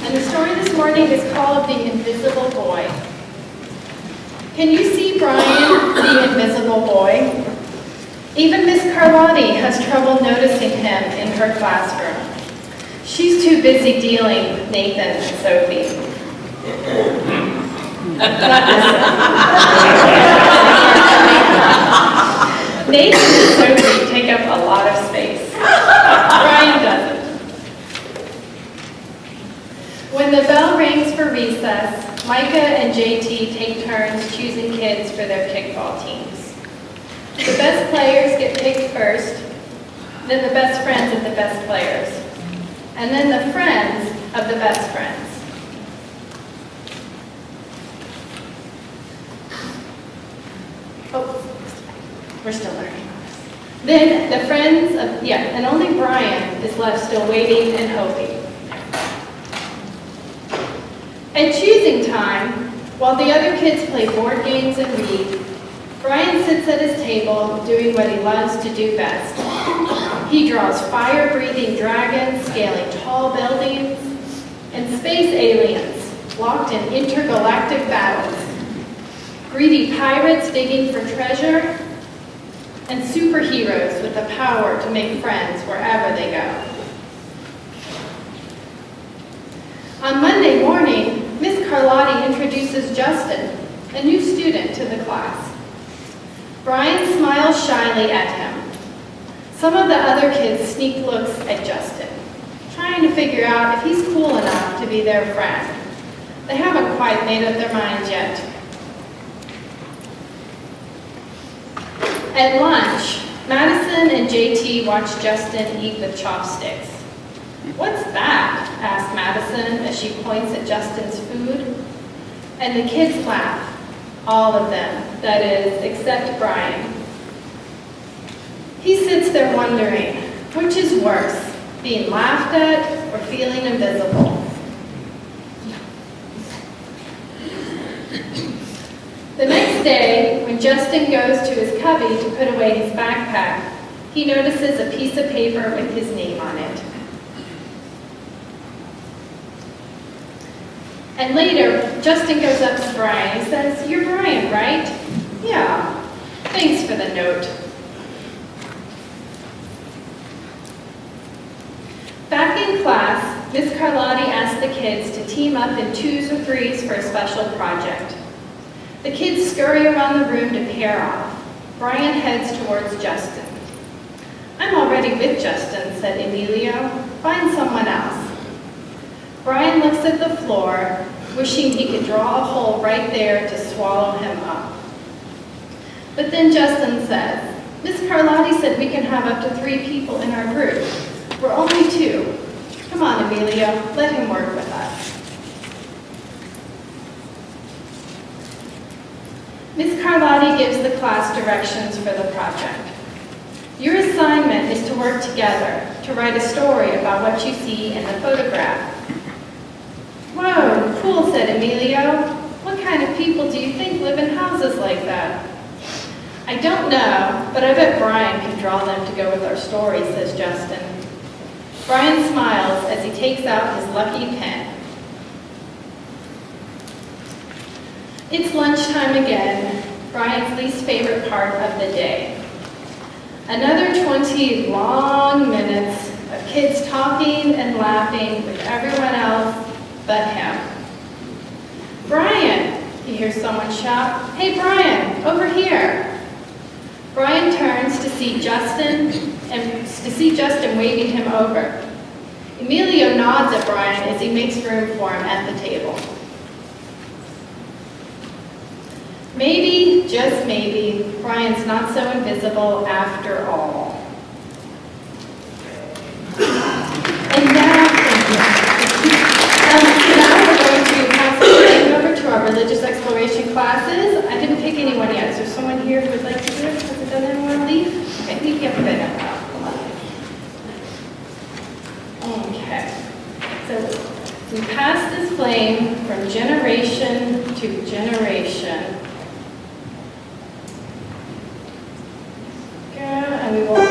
And the story this morning is called The Invisible Boy. Can you see Brian, the invisible boy? Even Miss Carlotti has trouble noticing him in her classroom. She's too busy dealing with Nathan and Sophie. Nathan and Sophie take up a lot of space. Brian doesn't. When the bell rings for recess, Micah and JT take turns choosing kids for their kickball teams. The best players get picked first, then the best friends of the best players, and then the friends of the best friends. Oh, we're still learning. Then the friends of, and only Brian is left still waiting and hoping. At choosing time, while the other kids play board games and read, Brian sits at his table doing what he loves to do best. He draws fire-breathing dragons scaling tall buildings and space aliens locked in intergalactic battles, greedy pirates digging for treasure, and superheroes with the power to make friends wherever they go. On Monday morning, Miss Carlotti introduces Justin, a new student, to the class. Brian smiles shyly at him. Some of the other kids sneak looks at Justin, trying to figure out if he's cool enough to be their friend. They haven't quite made up their minds yet. At lunch, Madison and JT watch Justin eat with chopsticks. "What's that?" asked Madison as she points at Justin's food. And the kids laugh, all of them, that is, except Brian. He sits there wondering, which is worse, being laughed at or feeling invisible? The next day, when Justin goes to his cubby to put away his backpack, he notices a piece of paper with his name on it. And later, Justin goes up to Brian. He says, "You're Brian, right?" "Yeah, thanks for the note." Back in class, Miss Carlotti asked the kids to team up in 2s or 3s for a special project. The kids scurry around the room to pair off. Brian heads towards Justin. "I'm already with Justin," said Emilio. "Find someone else." Brian looks at the floor, wishing he could draw a hole right there to swallow him up. But then Justin says, "Miss Carlotti said we can have up to 3 people in our group. We're only 2. Come on, Emilio, let him work with us." Miss Carlotti gives the class directions for the project. Your assignment is to work together to write a story about what you see in the photograph. "Whoa, cool," said Emilio. "What kind of people do you think live in houses like that?" "I don't know, but I bet Brian can draw them to go with our story," says Justin. Brian smiles as he takes out his lucky pen. It's lunchtime again, Brian's least favorite part of the day. Another 20 long minutes of kids talking and laughing with everyone else but him. "Brian," he hears someone shout. "Hey, Brian, over here." Brian turns to see Justin waving him over. Emilio nods at Brian as he makes room for him at the table. Maybe, just maybe, Brian's not so invisible after all. And now, now we're going to pass the thing over to our religious exploration classes. I didn't pick anyone yet. Is there someone here who would like to do it? Does anyone leave? Okay, leave your bed now. Okay, so we pass this flame from generation to generation. And we will